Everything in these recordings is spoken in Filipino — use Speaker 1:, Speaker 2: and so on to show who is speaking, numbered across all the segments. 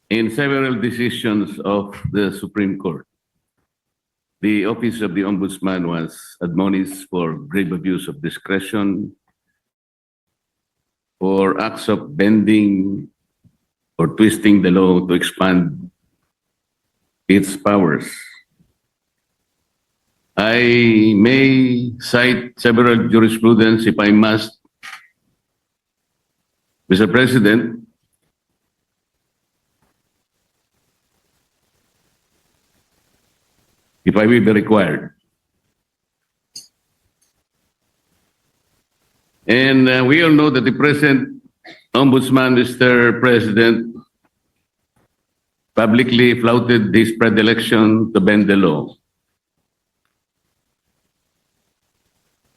Speaker 1: In several decisions of the Supreme Court, the Office of the Ombudsman was admonished for grave abuse of discretion, for acts of bending or twisting the law to expand its powers. I may cite several jurisprudence if I must, Mr. President. If I will be required. And we all know that the present Ombudsman, Mr. President, publicly flouted this predilection to bend the law.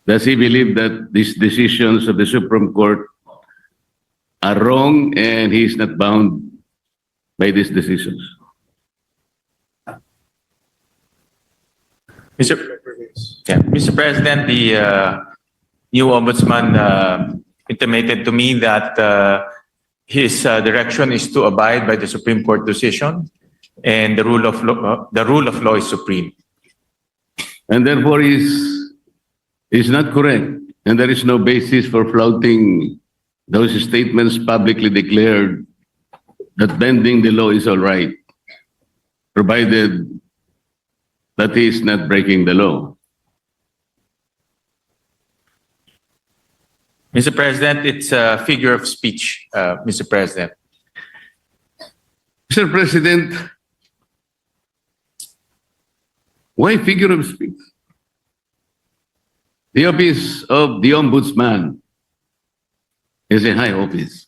Speaker 1: Does he believe that these decisions of the Supreme Court are wrong and he is not bound by these decisions?
Speaker 2: Mr. President, the new ombudsman intimated to me that his direction is to abide by the Supreme Court decision, and the rule of law is supreme.
Speaker 1: And therefore is not correct, and there is no basis for flouting those statements publicly declared that bending the law is all right, provided that he is not breaking the law.
Speaker 2: Mr. President, it's a figure of speech, Mr. President.
Speaker 1: Mr. President, why figure of speech? The office of the Ombudsman is a high office.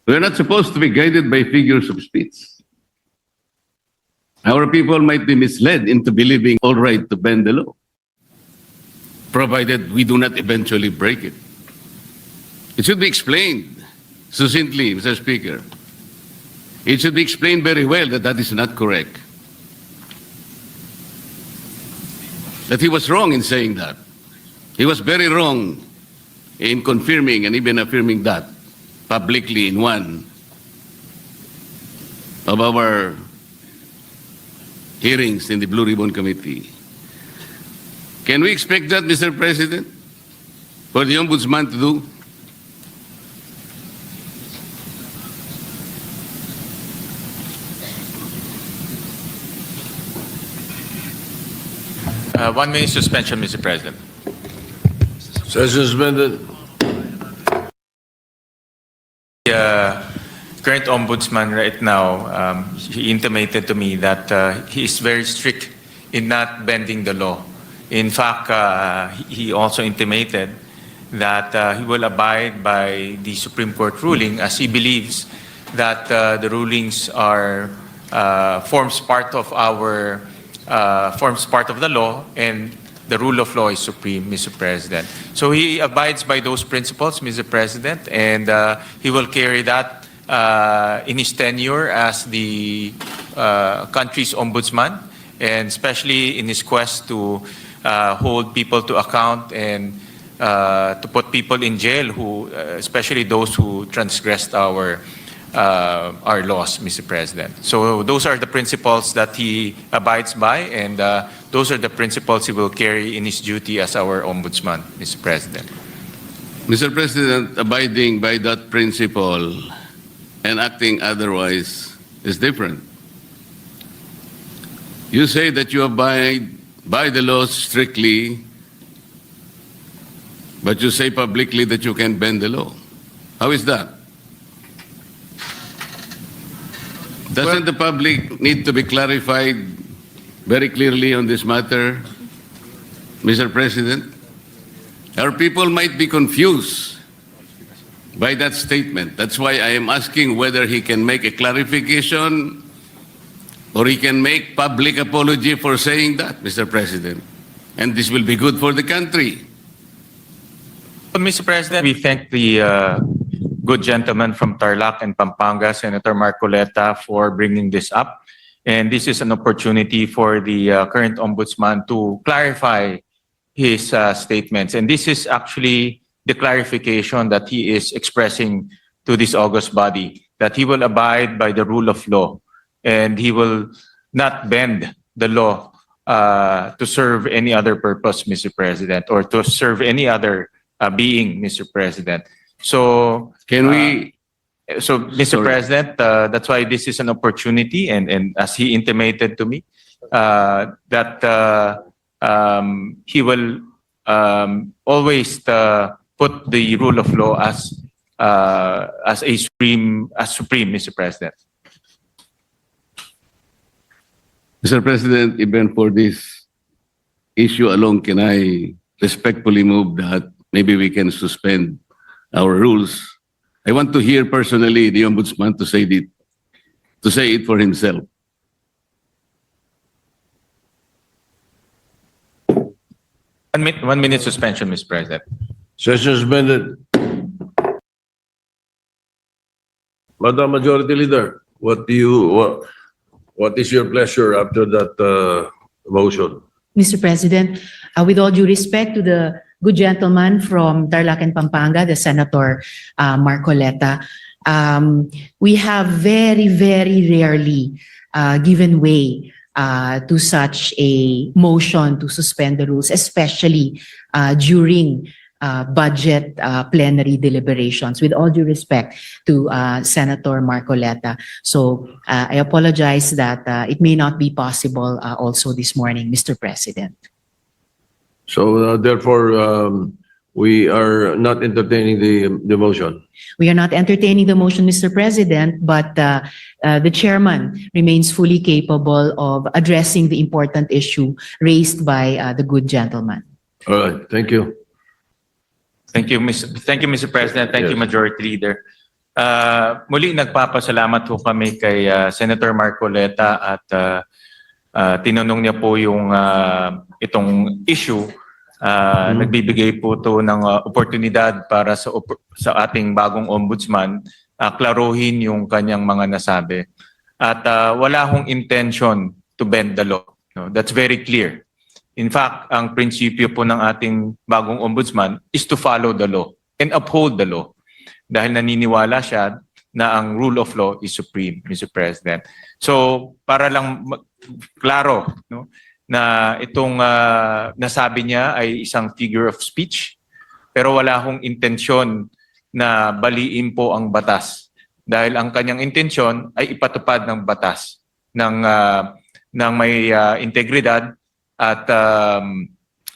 Speaker 1: We're not supposed to be guided by figures of speech. Our people might be misled into believing all right to bend the law, provided we do not eventually break it. It should be explained succinctly, Mr. Speaker. It should be explained very well that that is not correct. That he was wrong in saying that. He was very wrong in confirming and even affirming that publicly in one of our hearings in the Blue Ribbon Committee. Can we expect that, Mr. President, for the Ombudsman to do?
Speaker 2: One minute suspension, Mr. President.
Speaker 3: Session suspended.
Speaker 2: The current ombudsman right now, he intimated to me that he is very strict in not bending the law. In fact, he also intimated that he will abide by the Supreme Court ruling, as he believes that the rulings are forms part of the law, and the rule of law is supreme, Mr. President. So he abides by those principles, Mr. President, and he will carry that in his tenure as the country's ombudsman, and especially in his quest to hold people to account and to put people in jail, who, especially those who transgressed our laws, Mr. President. So those are the principles that he abides by, and those are the principles he will carry in his duty as our ombudsman, Mr. President.
Speaker 1: Mr. President, abiding by that principle and acting otherwise is different. You say that you abide by the laws strictly, but you say publicly that you can bend the law. How is that? Doesn't the public need to be clarified very clearly on this matter, Mr. President? Our people might be confused by that statement. That's why I am asking whether he can make a clarification or he can make public apology for saying that, Mr. President. And this will be good for the country.
Speaker 2: Mr. President, we thank the good gentleman from Tarlac and Pampanga, Senator Marcoleta, for bringing this up. And this is an opportunity for the current ombudsman to clarify his statements. And this is actually the clarification that he is expressing to this august body that he will abide by the rule of law and he will not bend the law to serve any other purpose, Mr. President, or to serve any other being, Mr. President. So,
Speaker 1: Can we,
Speaker 2: so Mr.
Speaker 1: Sorry.
Speaker 2: President, that's why this is an opportunity, and as he intimated to me, that he will always put the rule of law as supreme, Mr. President.
Speaker 1: Mr. President, even for this issue alone, can I respectfully move that maybe we can suspend our rules? I want to hear personally the Ombudsman to say it for himself.
Speaker 2: One minute suspension, Mr. President.
Speaker 3: Session suspended. Madam Majority Leader, what is your pleasure after that motion?
Speaker 4: Mr. President, with all due respect to the good gentleman from Tarlac and Pampanga, the Senator Marcoleta, we have very, very rarely given way to such a motion to suspend the rules, especially during budget plenary deliberations, with all due respect to Senator Marcoleta. So I apologize that it may not be possible also this morning, Mr. President.
Speaker 3: So therefore, we are not entertaining the motion.
Speaker 4: We are not entertaining the motion, Mr. President, but the chairman remains fully capable of addressing the important issue raised by the good gentleman.
Speaker 3: All right, thank you.
Speaker 2: Thank you, Mr. President. Thank you,
Speaker 3: Yes.
Speaker 2: Majority Leader. Muli, nagpapasalamat po kami kay Senator Marcoleta at tinanong niya po yung itong issue. Nagbibigay po to ng oportunidad para sa ating bagong ombudsman klaruhin yung kanyang mga nasabi. At wala hong intention to bend the law. No? That's very clear. In fact, ang prinsipyo po ng ating bagong ombudsman is to follow the law and uphold the law. Dahil naniniwala siya na ang rule of law is supreme, Mr. President. So, para lang klaro, no, na itong nasabi niya ay isang figure of speech, pero wala hong intensyon na baliin po ang batas. Dahil ang kanyang intensyon ay ipatupad ng batas ng may integridad at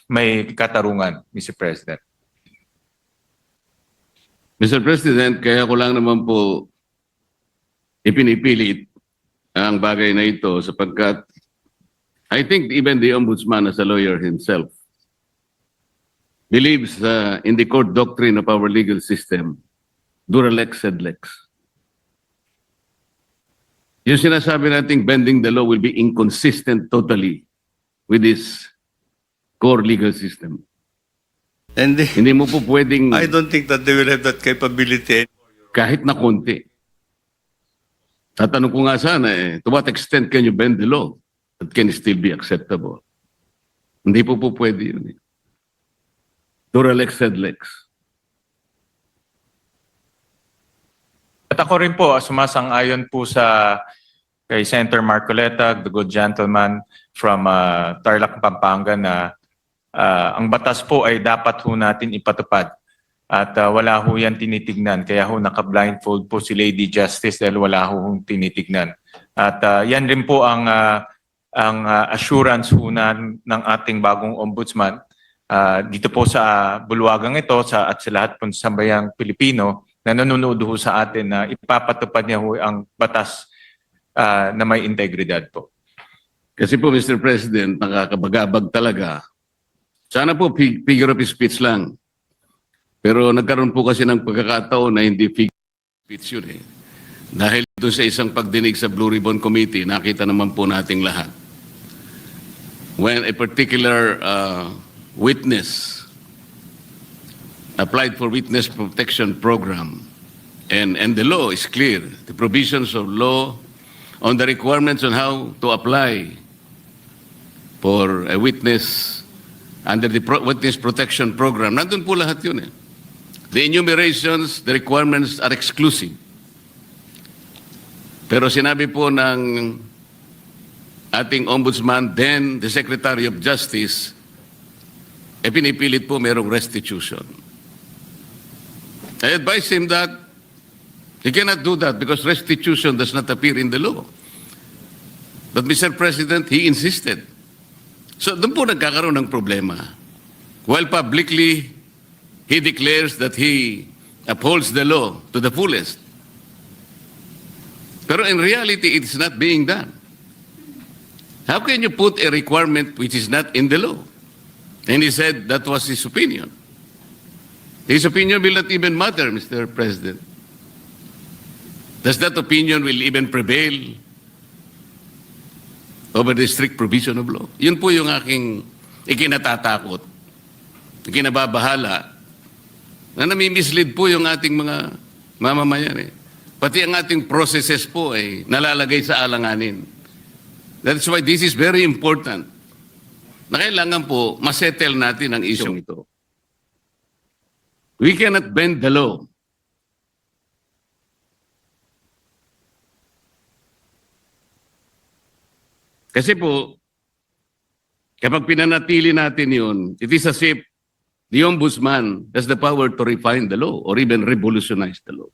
Speaker 2: may katarungan, Mr. President.
Speaker 1: Mr. President, kaya ko lang naman po ipinipilit ang bagay na ito sapagkat I think even the Ombudsman as a lawyer himself believes in the court doctrine of our legal system, dura lex sed lex. Yung sinasabi nating bending the law will be inconsistent totally with this core legal system.
Speaker 5: And
Speaker 1: Hindi mo po pwedeng
Speaker 5: I don't think that they will have that capability.
Speaker 1: kahit na konti. Tatanong ko nga sana to what extent can you bend the law that can still be acceptable? Hindi po pwede yun. Dura lex sed lex.
Speaker 2: At ako rin po, sumasang-ayon po kay Senator Marcoleta, the good gentleman from Tarlac, Pampanga, na ang batas po ay dapat ho natin ipatupad. At wala ho yan tinitignan. Kaya ho naka-blindfold po si Lady Justice dahil wala ho tinitignan. At yan rin po ang assurance ho ng ating bagong ombudsman. Dito po sa bulwagang ito at sa lahat po sa bayang Pilipino na nanonood ho sa atin na ipapatupad niya ho ang batas na may integridad po.
Speaker 1: Kasi po, Mr. President, nakakabagabag talaga. Sana po figure of speech lang. Pero nagkaroon po kasi ng pagkakataon na hindi figure of speech yun eh. Dahil doon sa isang pagdinig sa Blue Ribbon Committee, nakita naman po nating lahat. When a particular witness applied for witness protection program, and the law is clear, the provisions of law on the requirements on how to apply for a witness under the witness protection program. Nandun po lahat yun eh. the enumerations, the requirements are exclusive. Pero sinabi po ng ating ombudsman, then the Secretary of Justice, pinipilit po merong restitution. I advise him that he cannot do that because restitution does not appear in the law. But Mr. President, he insisted. So doon po nagkakaroon ng problema. While publicly, he declares that he upholds the law to the fullest. Pero in reality, it's not being done. How can you put a requirement which is not in the law? And he said that was his opinion. His opinion will not even matter, Mr. President. Does that opinion will even prevail over the strict provision of law? Yun po yung aking ikinatatakot, ikinababahala, na nami-mislead po yung ating mga mamamayan eh. Pati ang ating processes po ay nalalagay sa alanganin. That's why this is very important. Na kailangan po masettle natin ang isyong ito. We cannot bend the law. Kasi po, kapag pinanatili natin yun, it is as if the ombudsman has the power to refine the law or even revolutionize the law.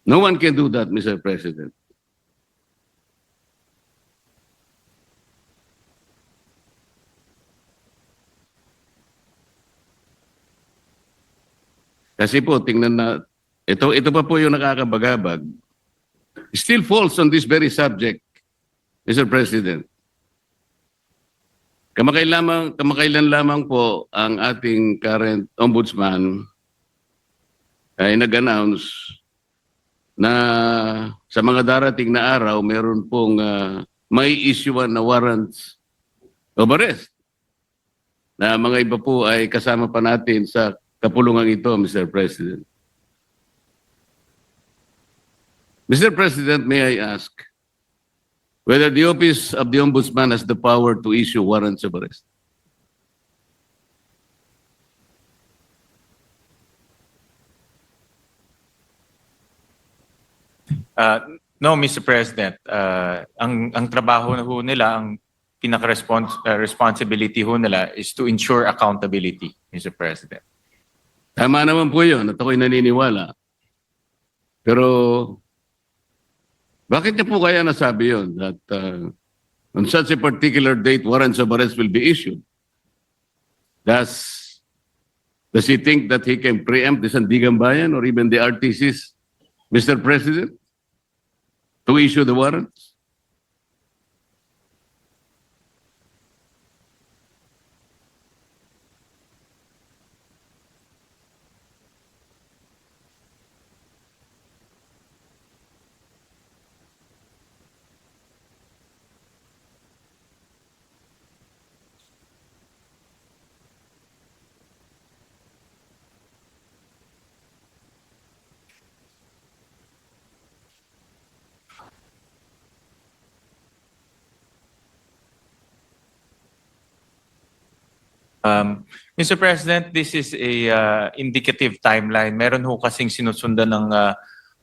Speaker 1: No one can do that, Mr. President. Kasi po, tingnan na, ito pa po yung nakakabagabag. Still falls on this very subject, Mr. President. Kamakailan lamang po ang ating current ombudsman ay nag-announce na sa mga darating na araw, meron pong may issuean na warrants of arrest. Na mga iba po ay kasama pa natin sa kapulungan ito, Mr. President. Mr. President, may I ask whether the Office of the Ombudsman has the power to issue warrants of arrest?
Speaker 2: No, Mr. President. Ang trabaho na ho nila, ang pinaka-responsibility ho nila is to ensure accountability, Mr. President.
Speaker 1: Tama naman po yun at ako'y naniniwala. Pero bakit niya po kaya nasabi yun that on such a particular date, warrants of arrest will be issued? Does he think that he can preempt the Sandigan Bayan or even the RTCs, Mr. President, to issue the warrants?
Speaker 2: Mr. President, this is a indicative timeline. Meron ho kasing sinusundan ng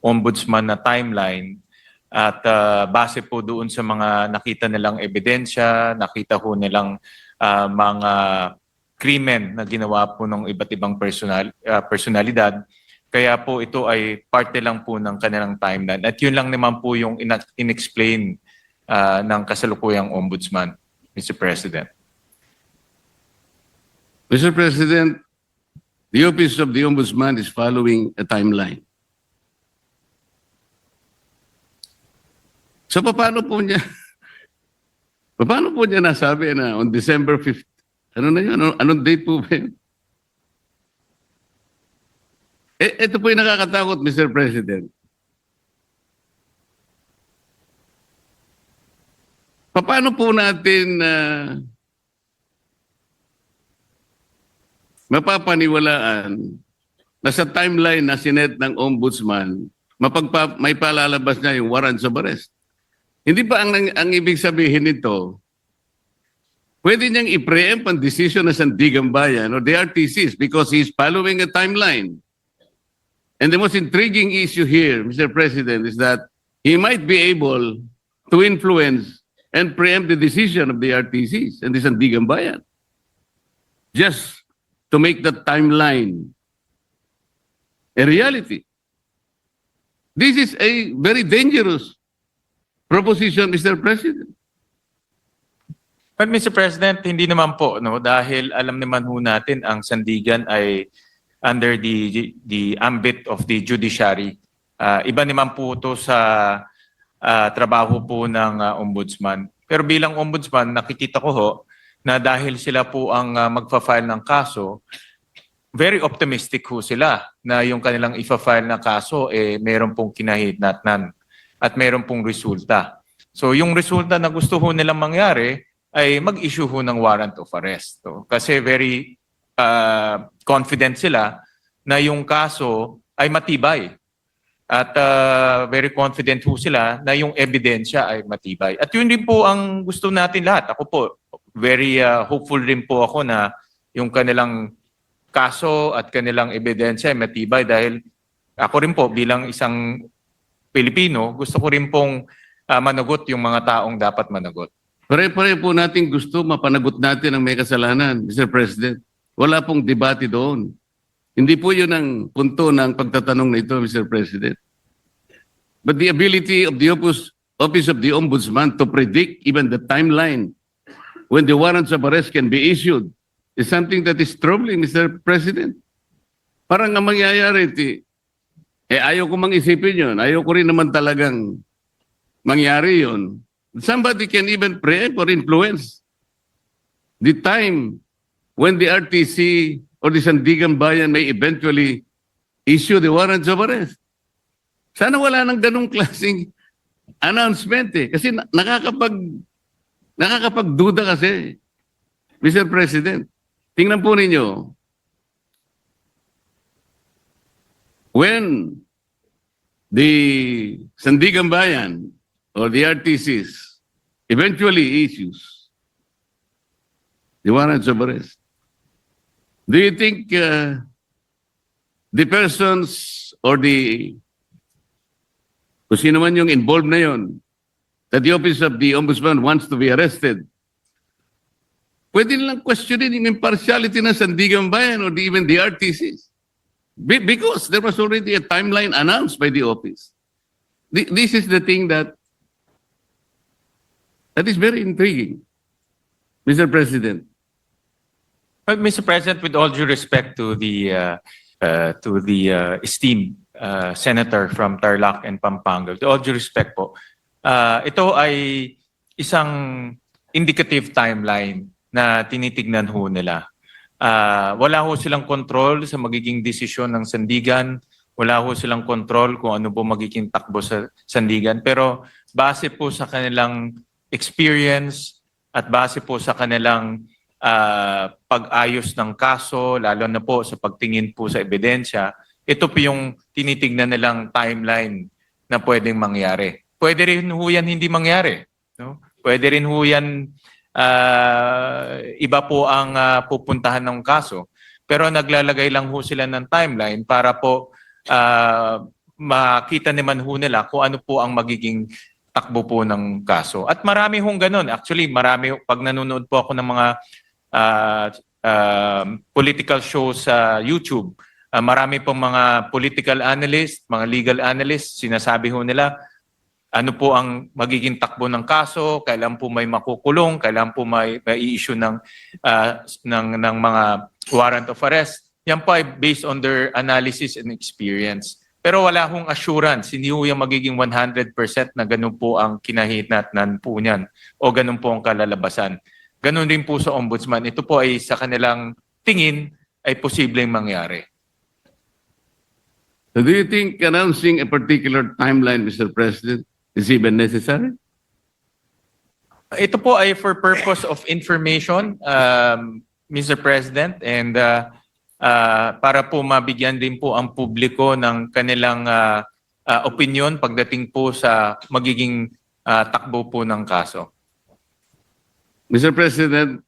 Speaker 2: ombudsman na timeline at base po doon sa mga nakita nilang ebidensya, nakita ho nilang mga krimen na ginawa po ng iba't ibang personalidad. Kaya po ito ay parte lang po ng kanilang timeline. At yun lang naman po yung inexplain ng kasalukuyang ombudsman, Mr. President.
Speaker 1: Mr. President, the Office of the Ombudsman is following a timeline. So paano po niya nasabi na on December 5th? Ano na yun? Anong date po ba yun? Ito po yung nakakatakot, Mr. President. Paano po natin mapapaniwalaan na sa timeline na sinet ng ombudsman, may palalabas niya yung warrants of arrest? Hindi ba ang ibig sabihin nito, pwede niyang i-preempt ang decision ng Sandigan Bayan or the RTCs because he's following a timeline. And the most intriguing issue here, Mr. President, is that he might be able to influence and preempt the decision of the RTCs and the Sandigan Bayan, just to make that timeline a reality. This is a very dangerous proposition, Mr. President.
Speaker 2: But Mr. President, hindi naman po, no, dahil alam naman ho natin ang Sandigan ay under the ambit of the judiciary. Iba naman po ito sa trabaho po ng ombudsman. Pero bilang ombudsman, nakikita ko ho na dahil sila po ang magfa-file ng kaso, very optimistic ho sila na yung kanilang ifa-file na kaso meron pong kinahitnatnan at meron pong resulta. So yung resulta na gusto ho nilang mangyari ay mag-issue ho ng warrant of arrest. So, kasi very confident sila na yung kaso ay matibay. At very confident ho sila na yung ebidensya ay matibay. At yun din po ang gusto natin lahat. Ako po, very hopeful rin po ako na yung kanilang kaso at kanilang ebidensya ay matibay dahil ako rin po bilang isang Pilipino, gusto ko rin pong managot yung mga taong dapat managot.
Speaker 1: Pare-pare po natin gusto mapanagot natin ang may kasalanan, Mr. President. Wala pong debate doon. Hindi po yun ang punto ng pagtatanong na ito, Mr. President. But the ability of the Office of the Ombudsman to predict even the timeline when the warrants of arrest can be issued is something that is troubling, Mr. President. Parang ang mangyayari, ayaw ko mang isipin yun. Ayaw ko rin naman talagang mangyari yun. Somebody can even preempt or influence the time when the RTC or the Sandigan Bayan may eventually issue the warrants of arrest. Sana wala nang ganung klaseng announcement Kasi nakakapagduda kasi, Mr. President. Tingnan po ninyo. When the Sandigan Bayan or the RTCs eventually issues the warrants of arrest, do you think the persons or kung sino man yung involved na yun, that the Office of the Ombudsman wants to be arrested, pwede nilang questionin yung impartiality ng Sandigan Bayan or even the RTCs? Because there was already a timeline announced by the office. This is the thing that is very intriguing, Mr. President.
Speaker 2: But Mr. President, with all due respect to the esteemed senator from Tarlac and Pampanga, with all due respect po, ito ay isang indicative timeline na tinitignan ho nila. Wala ho silang control sa magiging desisyon ng Sandigan. Wala ho silang control kung ano po magiging takbo sa Sandigan. Pero base po sa kanilang experience at base po sa kanilang pag-ayos ng kaso, lalo na po sa pagtingin po sa ebidensya, ito po yung tinitignan nilang timeline na pwedeng mangyari. Pwede rin ho yan hindi mangyari. No? Pwede rin ho yan iba po ang pupuntahan ng kaso. Pero naglalagay lang ho sila ng timeline para po makita naman ho nila kung ano po ang magiging takbo po ng kaso. At marami hong ganun. Actually, marami, pag nanonood po ako ng mga political shows sa YouTube, marami pong mga political analyst, mga legal analysts, sinasabi ho nila, ano po ang magiging takbo ng kaso, kailan po may makukulong, kailan po may i-issue ng mga warrant of arrest. Yan po ay based on their analysis and experience. Pero wala hong assurance, hindi ho yung magiging 100% na ganun po ang kinahitnatnan po niyan o ganun po ang kalalabasan. Ganun din po sa ombudsman. Ito po ay sa kanilang tingin ay posibleng mangyari.
Speaker 1: So do you think announcing a particular timeline, Mr. President, is even necessary?
Speaker 2: Ito po ay for purpose of information, Mr. President, and para po mabigyan din po ang publiko ng kanilang opinion pagdating po sa magiging takbo po ng kaso.
Speaker 1: Mr. President,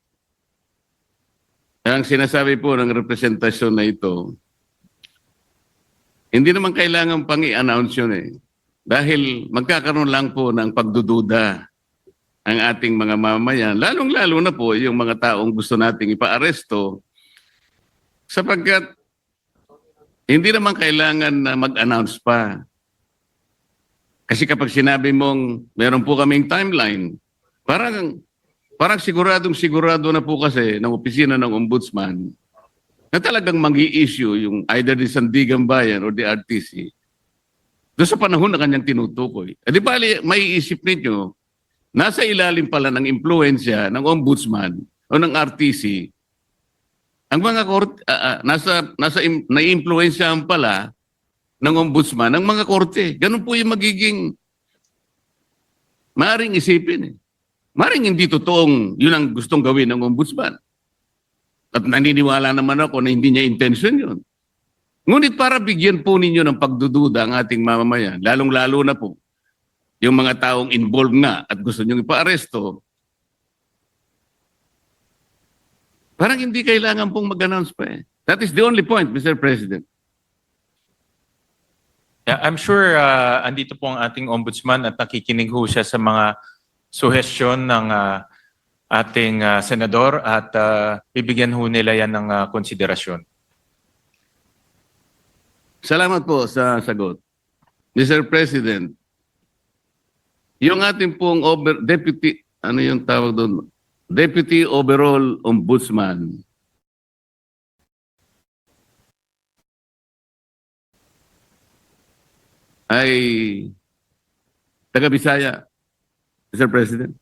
Speaker 1: ang sinasabi po ng representasyon na ito, Hindi naman kailangan pang i-announce yun eh. Dahil magkakaroon lang po ng pagdududa ang ating mga mamamayan, lalong-lalo na po yung mga taong gusto nating ipaaresto, sapagkat hindi naman kailangan na mag-announce pa. Kasi kapag sinabi mong meron po kaming timeline, parang siguradong-sigurado na po kasi ng opisina ng ombudsman na talagang mag-i-issue yung either the Sandigan Bayan or the RTC doon sa panahon na kanyang tinutukoy. Di bali, may iisip ninyo, nasa ilalim pala ng impluensya ng ombudsman o ng RTC, ang mga korte, naiimpluensyahan pala ng ombudsman ang mga korte. Ganun po yung magiging maaring isipin eh. Maaring hindi totoong yun ang gustong gawin ng ombudsman. At naniniwala naman ako na hindi niya intention yun. Ngunit para bigyan po ninyo ng pagdududa ang ating mamamayan, lalong-lalo na po yung mga taong involved nga at gusto nyo ipa-aresto, parang hindi kailangan pong mag-announce pa eh. That is the only point, Mr. President.
Speaker 2: Yeah, I'm sure andito po ang ating ombudsman at nakikinig ho siya sa mga suhestyon ng ating senador at bibigyan ho nila yan ng konsiderasyon.
Speaker 1: Salamat po sa sagot. Mr. President, yung ating pong deputy, ano yung tawag doon? Deputy Overall Ombudsman. Ay taga Bisaya, Mr. President.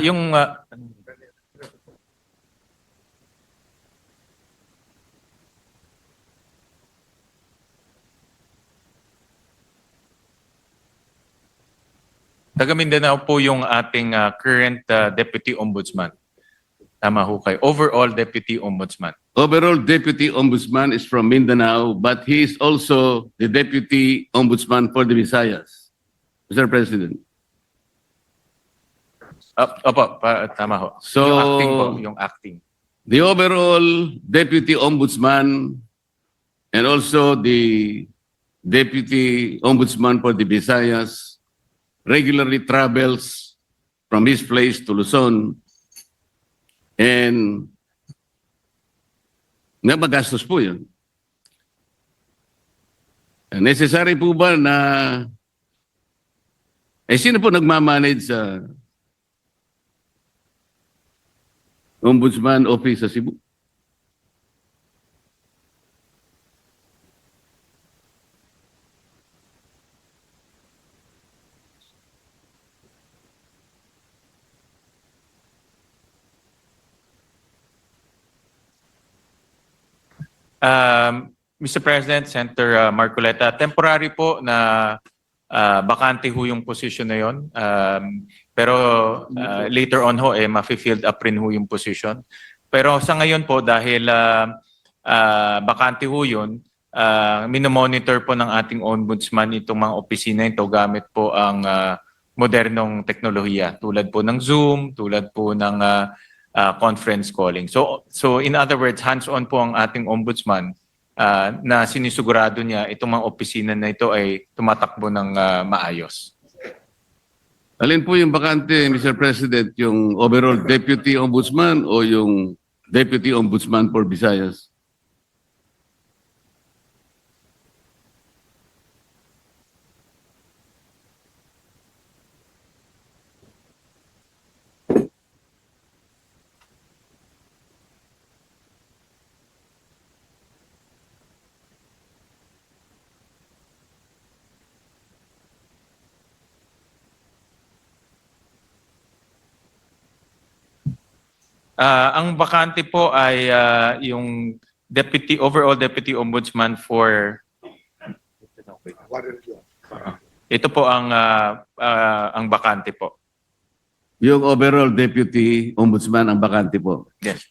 Speaker 2: Yung taga Mindanao po yung ating current Deputy Ombudsman. Tama ho kayo. Overall Deputy Ombudsman.
Speaker 1: Overall Deputy Ombudsman is from Mindanao, but he is also the Deputy Ombudsman for the Visayas, Mr. President.
Speaker 2: Opo, tama ho.
Speaker 1: So,
Speaker 2: yung acting po, yung acting.
Speaker 1: The overall Deputy Ombudsman and also the Deputy Ombudsman for the Visayas regularly travels from his place to Luzon and magastos po yun. Necessary po ba na sino po nagmamanage sa Ombudsman Office sa Cebu?
Speaker 2: Mr. President, Senator Marcoleta, temporary po na bakante ho yung position na yon. Pero later on ho, ma-filled up rin ho yung position. Pero sa ngayon po, dahil bakante ho yun, minomonitor po ng ating ombudsman itong mga opisina ito gamit po ang modernong teknolohiya tulad po ng Zoom, tulad po ng conference calling. So in other words, hands-on po ang ating ombudsman na sinisigurado niya itong mga opisina na ito ay tumatakbo ng maayos.
Speaker 1: Alin po yung bakante, Mr. President, yung overall Deputy Ombudsman o yung Deputy Ombudsman for Visayas?
Speaker 2: Ang bakante po ay yung overall Deputy Ombudsman for ito po ang bakante po.
Speaker 1: Yung overall Deputy Ombudsman ang bakante po.
Speaker 2: Yes.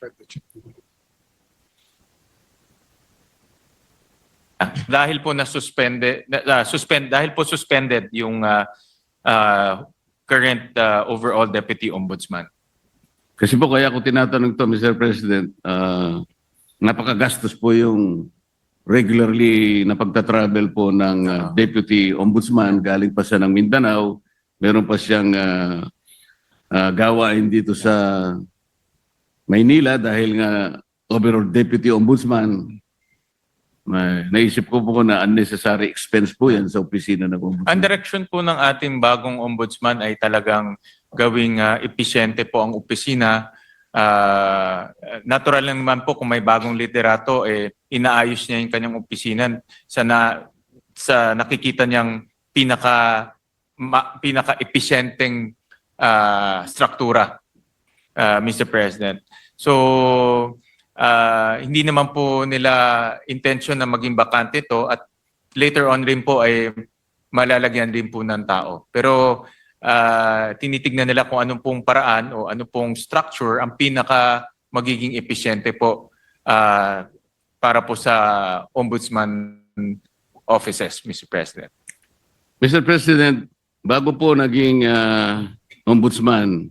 Speaker 2: Dahil po suspended yung current overall Deputy Ombudsman.
Speaker 1: Kasi po kaya ako tinatanong to, Mr. President, napakagastos po yung regularly na pagta-travel po ng Deputy Ombudsman. Galing pa siya ng Mindanao. Meron pa siyang gawain dito sa Maynila dahil nga overall Deputy Ombudsman. Naisip ko po na unnecessary expense po yan sa opisina ng Ombudsman.
Speaker 2: Ang direction po ng ating bagong ombudsman ay talagang gawing episyente po ang opisina. Natural lang naman po kung may bagong liderato, inaayos niya yung kanyang opisina sa nakikita niyang pinaka-episyenteng struktura, Mr. President. So, hindi naman po nila intention na maging bakante to at later on rin po ay malalagyan rin po ng tao. Pero tinitignan nila kung anong pong paraan o anong pong structure ang pinaka magiging episyente po para po sa ombudsman offices, Mr. President.
Speaker 1: Mr. President, bago po naging ombudsman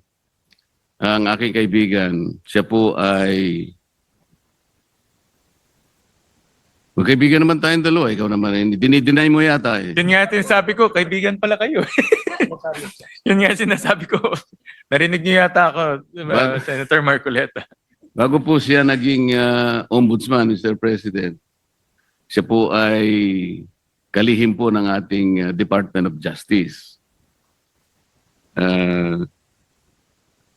Speaker 1: ang aking kaibigan, siya po ay magkaibigan naman tayong dalawa. Ikaw naman, dinideny mo yata eh.
Speaker 2: Yun nga sinasabi ko, kaibigan pala kayo. Yun nga sinasabi ko. Narinig niyo yata ako, Senator Marcoleta.
Speaker 1: Bago po siya naging ombudsman, Mr. President, siya po ay kalihim po ng ating Department of Justice.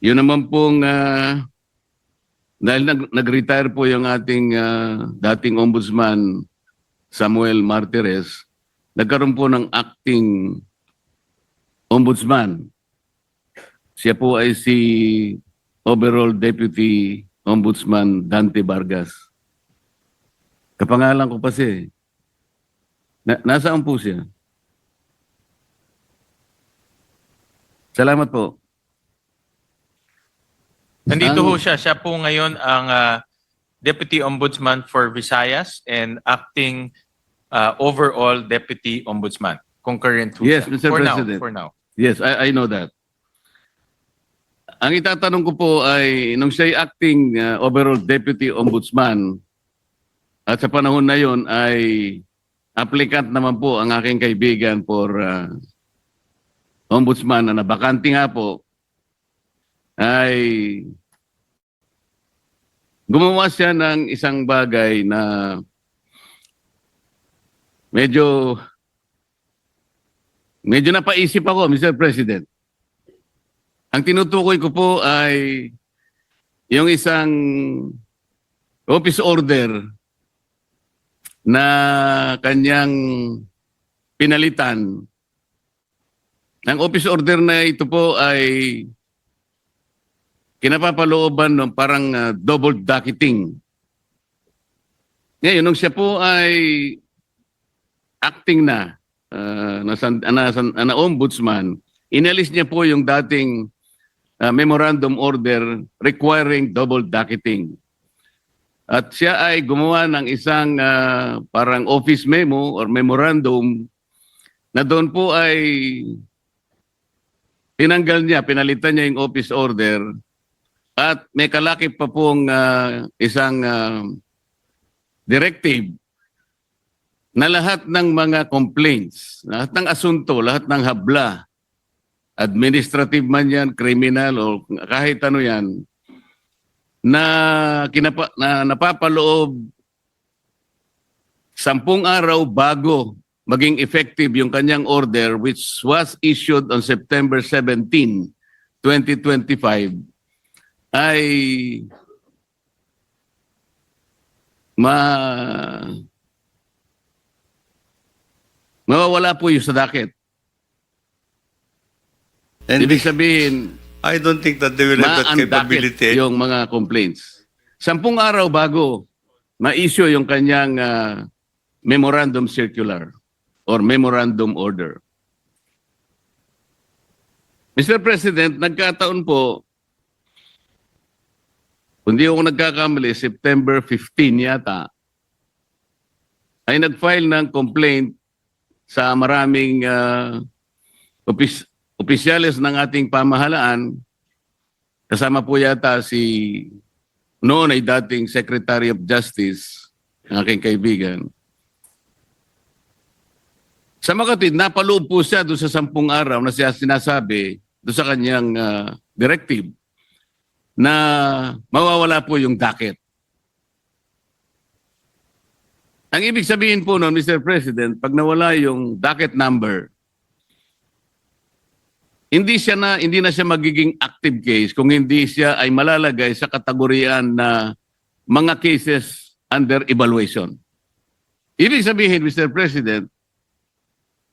Speaker 1: Yun naman pong, dahil nag-retire po yung ating dating ombudsman, Samuel Martires, nagkaroon po ng acting ombudsman. Siya po ay si overall Deputy Ombudsman Dante Vargas. Kapangalan ko pa siya. Nasaan po siya? Salamat po.
Speaker 2: Nandito ho siya. Siya po ngayon ang Deputy Ombudsman for Visayas and acting overall Deputy Ombudsman. Concurrent ho
Speaker 1: Yes,
Speaker 2: siya.
Speaker 1: Mr. President.
Speaker 2: For now.
Speaker 1: Yes, I know that. Ang itatanong ko po ay, nung siya'y acting overall Deputy Ombudsman, at sa panahon na yon ay applicant naman po ang aking kaibigan for Ombudsman na nabakante nga po, ay gumawa siya ng isang bagay na medyo napaisip ako, Mr. President. Ang tinutukoy ko po ay yung isang office order na kanyang pinalitan. Ang office order na ito po ay kinapapalooban ng parang double docketing. Ngayon, nung siya po ay acting na ombudsman, inalis niya po yung dating memorandum order requiring double docketing. At siya ay gumawa ng isang parang office memo or memorandum na doon po ay tinanggal niya, pinalitan niya yung office order at may kalakip pa pong isang directive na lahat ng mga complaints, lahat ng asunto, lahat ng habla, administrative man yan, criminal o kahit ano yan, na napapaloob 10 araw bago maging effective yung kanyang order which was issued on September 17, 2025 ay mawawala po yung sa docket.
Speaker 5: And
Speaker 1: Ibig sabihin,
Speaker 5: I don't think that they will have that capability.
Speaker 1: yung mga complaints. 10 araw bago ma-issue yung kanyang memorandum circular or memorandum order. Mr. President, nagkataon po, kung di ako nagkakamali, September 15 yata, ay nag-file ng complaint sa maraming opisyales ng ating pamahalaan Kasama po yata si noon ay dating Secretary of Justice, ang aking kaibigan. Sa makatid, napaloob po siya doon sa 10 araw na siya sinasabi doon sa kanyang directive na mawawala po yung docket. Ang ibig sabihin po noon, Mr. President, pag nawala yung docket number, hindi na siya magiging active case kung hindi siya ay malalagay sa kategoriyaan na mga cases under evaluation. Ibig sabihin, Mr. President,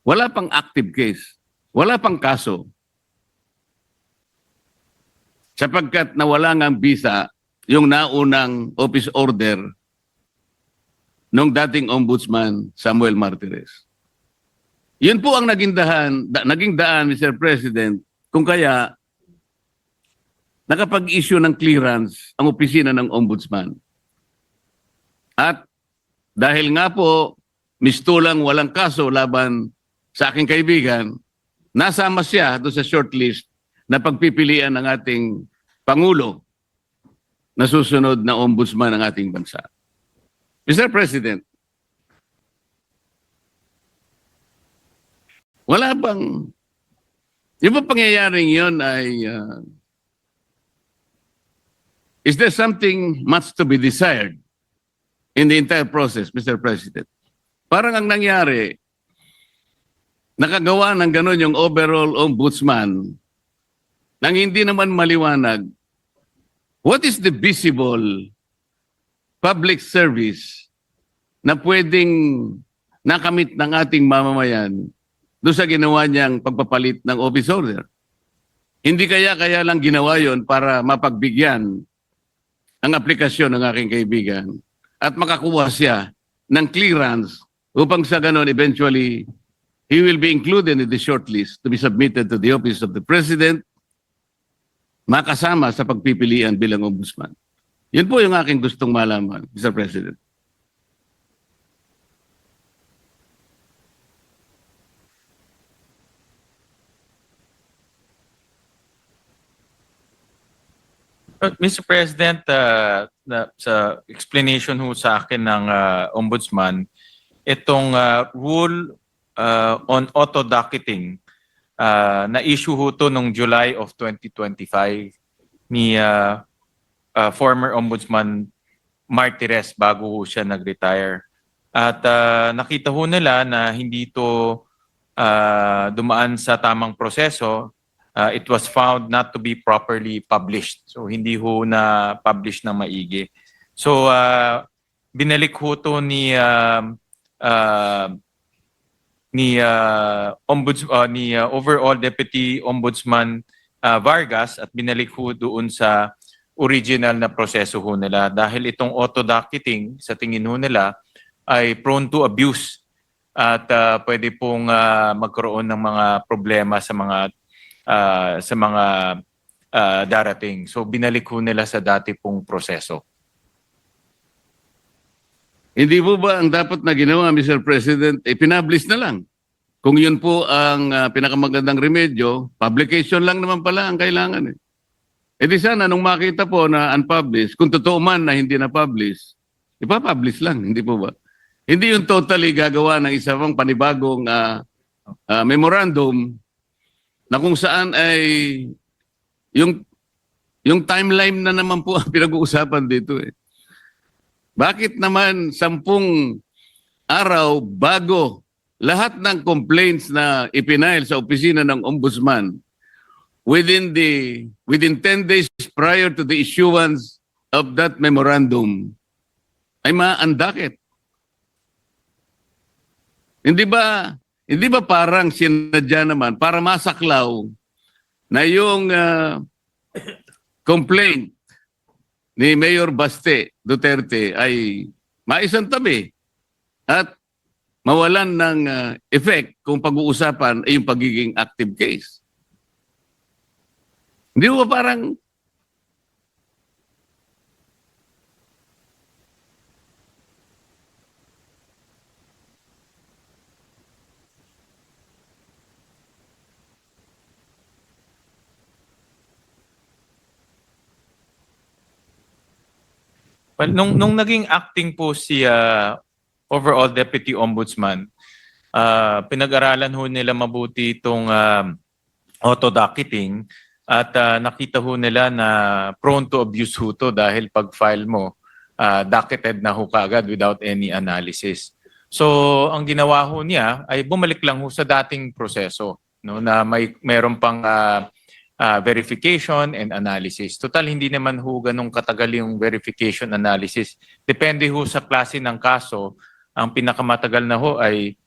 Speaker 1: wala pang active case, wala pang kaso. Sapagkat nawala ng visa yung naunang office order nung dating Ombudsman Samuel Martires. Yun po ang naging daan, Mr. President, kung kaya nakapag-issue ng clearance ang opisina ng Ombudsman. At dahil nga po, mistulang walang kaso laban sa aking kaibigan, nasama siya doon sa shortlist na pagpipilian ng ating Pangulo na susunod na Ombudsman ng ating bansa. Mr. President, wala bang, yung ba pangyayaring yun ay, is there something much to be desired in the entire process, Mr. President? Parang ang nangyari, nakagawa ng gano'n yung overall ombudsman nang hindi naman maliwanag what is the visible public service na pwedeng nakamit ng ating mamamayan doon sa ginawa niyang pagpapalit ng office order. Hindi kaya lang ginawa yon para mapagbigyan ang aplikasyon ng aking kaibigan at makakuha siya ng clearance upang sa ganon eventually he will be included in the shortlist to be submitted to the office of the President, makasama sa pagpipilian bilang ombudsman. Yun po yung aking gustong malaman, Mr. President.
Speaker 2: Mr. President, sa explanation ho sa akin ng Ombudsman, itong rule on auto-docketing, na-issue ho to noong July of 2025 ni former Ombudsman Martires bago ho siya nag-retire. At nakita ho nila na hindi to dumaan sa tamang proseso. It was found not to be properly published. So hindi ho na publish ng maigi. So binalik ho to ni overall Deputy Ombudsman Vargas at binalik ho doon sa original na proseso ho nila dahil itong auto-docketing sa tingin ho nila ay prone to abuse at pwede pong magkaroon ng mga problema sa mga darating. So binalik ho nila sa dati pong proseso.
Speaker 1: Hindi po ba ang dapat na ginawa, Mr. President, ipinablish na lang? Kung yun po ang pinakamagandang remedyo, publication lang naman pala ang kailangan. Eh di sana nung makita po na unpublished, kung totoo man na hindi na-publish, ipapublish lang, hindi po ba? Hindi yung totally gagawa ng isa pang panibagong memorandum na kung saan ay yung timeline na naman po ang pinag-uusapan dito eh. Bakit naman 10 araw bago lahat ng complaints na ipinail sa opisina ng Ombudsman within 10 days prior to the issuance of that memorandum ay ma-undocket? Hindi ba parang sinadya naman para masaklaw na yung complaint ni Mayor Baste Duterte ay maisantabi at mawalan ng effect kung pag-uusapan ay yung pagiging active case? Hindi ba parang
Speaker 2: Well, nung naging acting po si overall Deputy Ombudsman, pinag-aralan ho nila mabuti itong auto-docketing at nakita ho nila na prone to abuse ho to dahil pag file mo, docketed na ho kaagad without any analysis. So, ang ginawa ho niya ay bumalik lang ho sa dating proseso, no, na mayroon pang verification and analysis. Total, hindi naman ho ganong katagal yung verification analysis. Depende ho sa klase ng kaso. Ang pinakamatagal na ho ay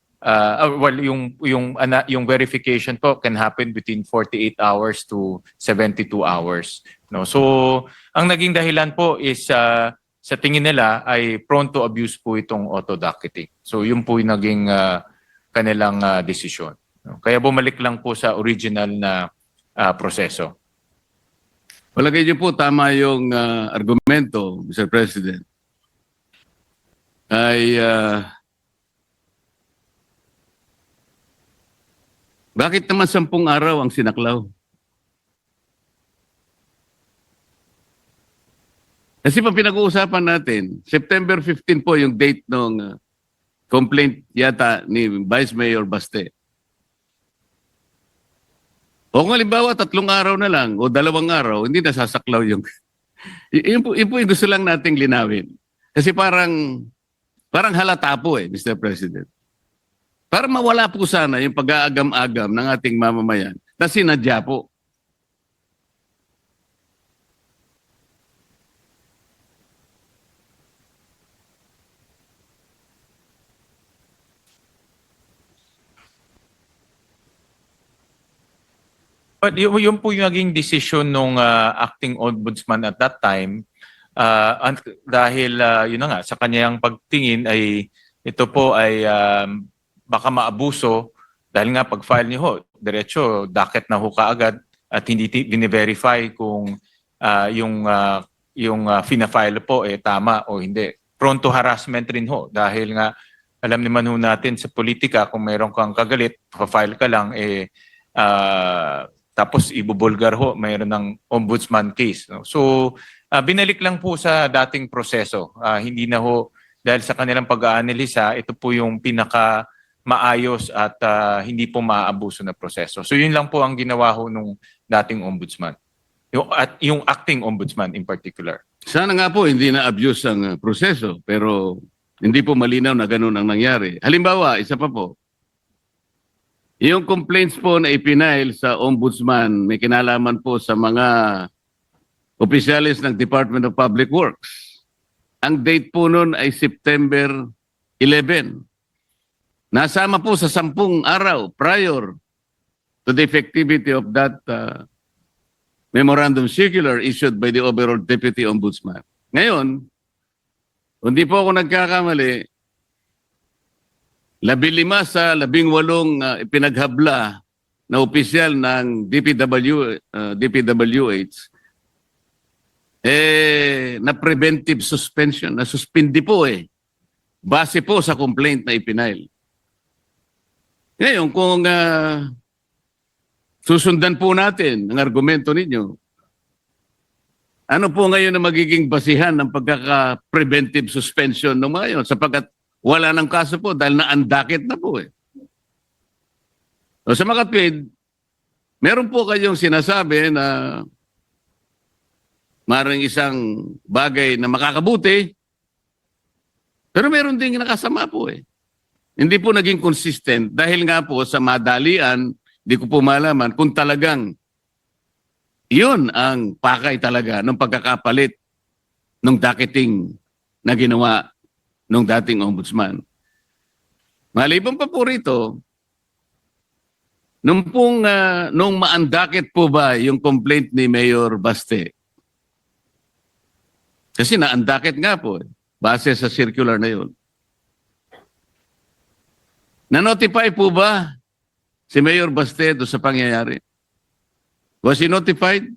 Speaker 2: yung verification po can happen between 48 hours to 72 hours. No? So, ang naging dahilan po is sa tingin nila ay prone to abuse po itong auto-docketing. So, yun po yung naging kanilang desisyon. No? Kaya bumalik lang po sa original na proseso.
Speaker 1: Palagay niyo po tama yung argumento, Mr. President, ay bakit naman 10 araw ang sinaklaw? Kasi pa pinag-uusapan natin, September 15 po yung date ng complaint yata ni Vice Mayor Baste. O kung halimbawa 3 araw na lang o 2 araw, hindi nasasaklaw yung... yun po yung gusto lang nating linawin. Kasi parang halata po Mr. President. Para mawala po sana yung pag-aagam-agam ng ating mamamayan na sinadya po.
Speaker 2: But yun po yung naging decision nung acting ombudsman at that time dahil yun na nga, sa kanyang pagtingin ay ito po ay baka maabuso dahil nga pag-file niyo ho, diretso, docket na ho kaagad at hindi bine-verify kung yung fina-file po tama o hindi. Prone to harassment rin ho dahil nga alam naman ho natin sa politika kung mayroon kang kagalit, pa-file ka lang tapos ibubulgar ho, mayroon ng ombudsman case. No? So, binalik lang po sa dating proseso. Hindi na ho, dahil sa kanilang pag-aanalisa, ito po yung pinaka maayos at hindi po maaabuso na proseso. So, yun lang po ang ginawa ho nung dating ombudsman. Yung acting ombudsman in particular.
Speaker 1: Sana nga po hindi na abuse ang proseso, pero hindi po malinaw na ganun ang nangyari. Halimbawa, isa pa po, yung complaints po na ipinail sa ombudsman may kinalaman po sa mga opisyalis ng Department of Public Works. Ang date po nun ay September 11. Nasama po sa 10 araw prior to the effectivity of that memorandum circular issued by the overall Deputy Ombudsman. Ngayon, hindi po ako nagkakamali, 15 sa 18 ipinaghabla na opisyal ng DPWH na preventive suspension, na suspindi po base po sa complaint na ipinail. Ngayon, kung susundan po natin ang argumento ninyo, ano po ngayon na magiging basihan ng pagkaka-preventive suspension ng mga yun sapagkat wala ng kaso po dahil na-undakit na po So, sa makatwid, meron po kayong sinasabi na maring isang bagay na makakabuti, pero meron ding nakasama po Hindi po naging consistent dahil nga po sa madalian, di ko po malaman kung talagang yun ang pakay talaga ng pagkakapalit ng docketing na ginawa nung dating ombudsman. Maliban pa po rito, nung ma-undocket po ba yung complaint ni Mayor Baste? Kasi na-undocket nga po base sa circular na yun. Na-notify po ba si Mayor Baste doon sa pangyayari? Was he notified?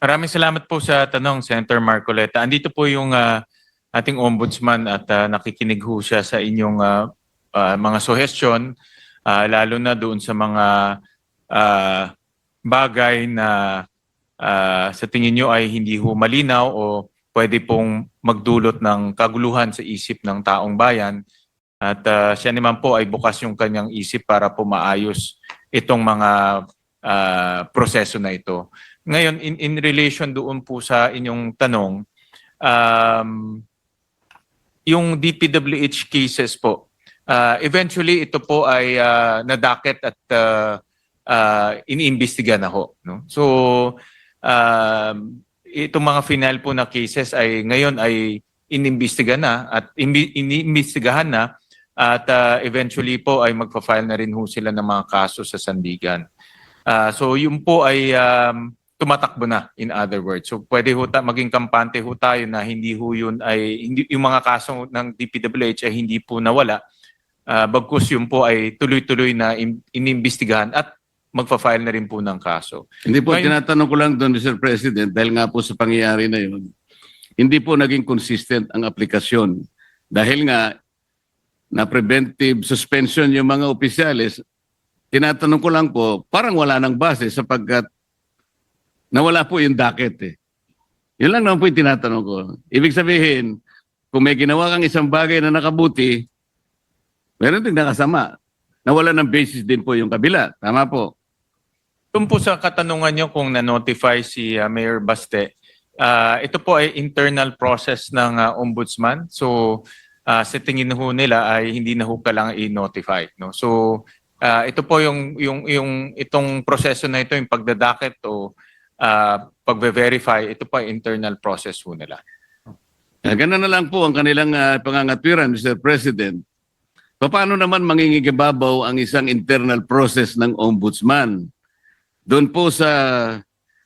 Speaker 2: Maraming salamat po sa tanong, Senator Marcoleta. Andito po yung ating ombudsman at nakikinig ho siya sa inyong mga suggestion, lalo na doon sa mga bagay na sa tingin nyo ay hindi ho malinaw o pwede pong magdulot ng kaguluhan sa isip ng taong bayan. At siya naman po ay bukas yung kanyang isip para po maayos itong mga proseso na ito. Ngayon, in relation doon po sa inyong tanong, yung DPWH cases po, eventually ito po ay nadakit at iniimbestiga na ho. No? So, itong mga final po na cases ay ngayon ay inimbestiga na at iniimbestigahan na at eventually po ay magpa-file na rin ho sila ng mga kaso sa sandigan. So yun po ay tumatakbo na, in other words. So pwede ho maging kampante ho tayo na hindi ho yun ay hindi, yung mga kaso ng DPWH ay hindi po nawala. Bagkus yun po ay tuloy-tuloy na inimbestigahan at magpa-file na rin po ng kaso.
Speaker 1: Hindi po,
Speaker 2: Ngayon-
Speaker 1: tinatanong ko lang doon, Mr. President, dahil nga po sa pangyayari na yun, hindi po naging consistent ang aplikasyon. Dahil nga, na preventive suspension yung mga opisyalis, tinatanong ko lang po, parang wala nang base sapagkat nawala po yung docket eh. Yun lang naman po yung tinatanong ko. Ibig sabihin, kung may ginawa kang isang bagay na nakabuti, meron din nakasama. Nawala ng basis din po yung kabila. Tama po.
Speaker 2: Tungkol po sa katanungan nyo kung na-notify si Mayor Baste, ito po ay internal process ng ombudsman. So, sa tingin ho nila ay hindi na ho kailangan i-notify. No? So, ito po yung itong proseso na ito, yung pagdadakit o pagbe-verify, ito po ay internal process ho nila.
Speaker 1: Ganun na lang po ang kanilang pangangatwiran, Mr. President. Paano naman mangingigibabaw ang isang internal process ng ombudsman? Doon po sa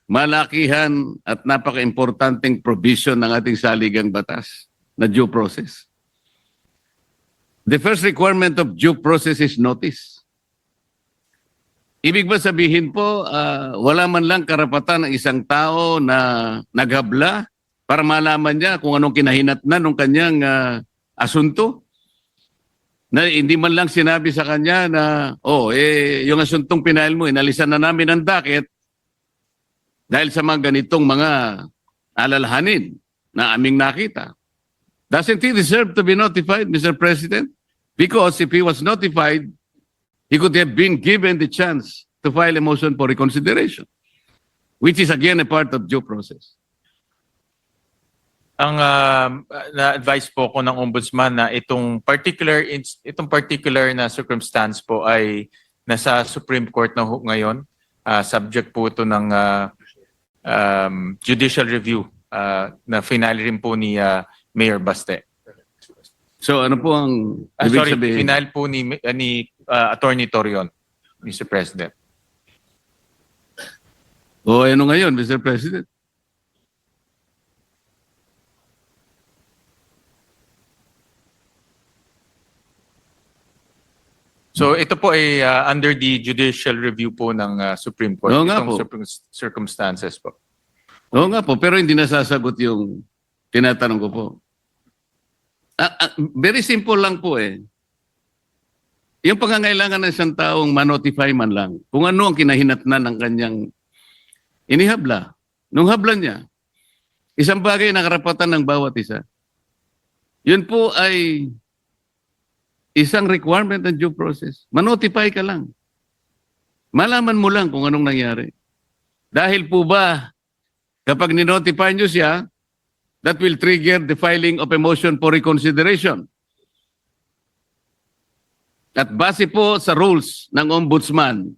Speaker 1: malakihan at napaka-importanting provision ng ating saligang batas na due process. The first requirement of due process is notice. Ibig ba sabihin po, wala man lang karapatan ng isang tao na naghabla para malaman niya kung anong kinahinatnan ng kanyang asunto? Na hindi man lang sinabi sa kanya na, yung asuntong pinail mo, inalisan na namin ang docket dahil sa mga ganitong mga alalahanin na aming nakita. Doesn't he deserve to be notified, Mr. President? Because if he was notified, he could have been given the chance to file a motion for reconsideration, which is again a part of due process.
Speaker 2: Ang na-advise po ko ng ombudsman na itong particular na circumstance po ay nasa Supreme Court na ho ngayon. Subject po ito ng judicial review na final rin po ni Mayor Baste.
Speaker 1: So ano po ang ibig
Speaker 2: Sorry,
Speaker 1: sabihin?
Speaker 2: final po ni Attorney Torion, Mr. President.
Speaker 1: Ano ngayon, Mr. President?
Speaker 2: So ito po ay under the judicial review po ng Supreme Court.
Speaker 1: Oo nga
Speaker 2: Itong
Speaker 1: po.
Speaker 2: circumstances po.
Speaker 1: Oo nga po, pero hindi nasasagot yung tinatanong ko po. Very simple lang po eh. Yung pangangailangan ng isang taong manotify man lang kung ano ang kinahinatnan ng kanyang inihabla. Nung habla niya, isang bagay na karapatan ng bawat isa. Yun po ay isang requirement ng due process. Manotify ka lang. Malaman mo lang kung anong nangyari. Dahil po ba, kapag ninotify nyo siya, that will trigger the filing of a motion for reconsideration. At base po sa rules ng ombudsman,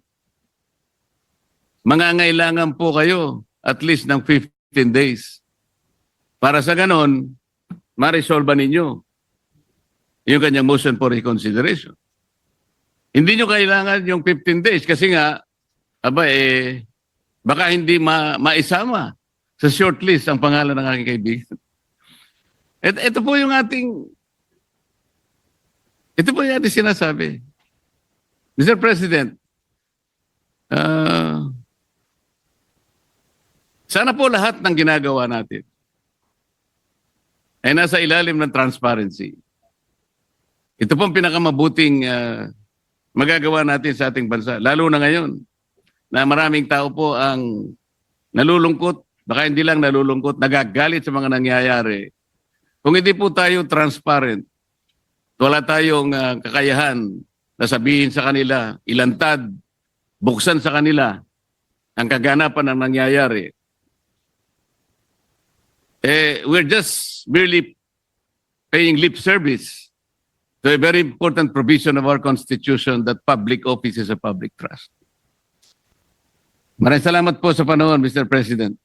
Speaker 1: mangangailangan po kayo at least ng 15 days. Para sa ganon, ma-resolve ninyo yung kanyang motion for reconsideration. Hindi nyo kailangan yung 15 days kasi nga, baka hindi maisama sa shortlist ang pangalan ng aking kaibigan. Ito po yung ating sinasabi. Mr. President, sana po lahat ng ginagawa natin ay nasa ilalim ng transparency. Ito pong pinakamabuting magagawa natin sa ating bansa, lalo na ngayon na maraming tao po ang nalulungkot, baka hindi lang nalulungkot, nagagalit sa mga nangyayari. Kung hindi po tayo transparent, wala tayong kakayahan na sabihin sa kanila, ilantad, buksan sa kanila ang kaganapan ng nangyayari. We're just merely paying lip service to a very important provision of our Constitution that public office is a public trust. Maraming salamat po sa panahon, Mr. President.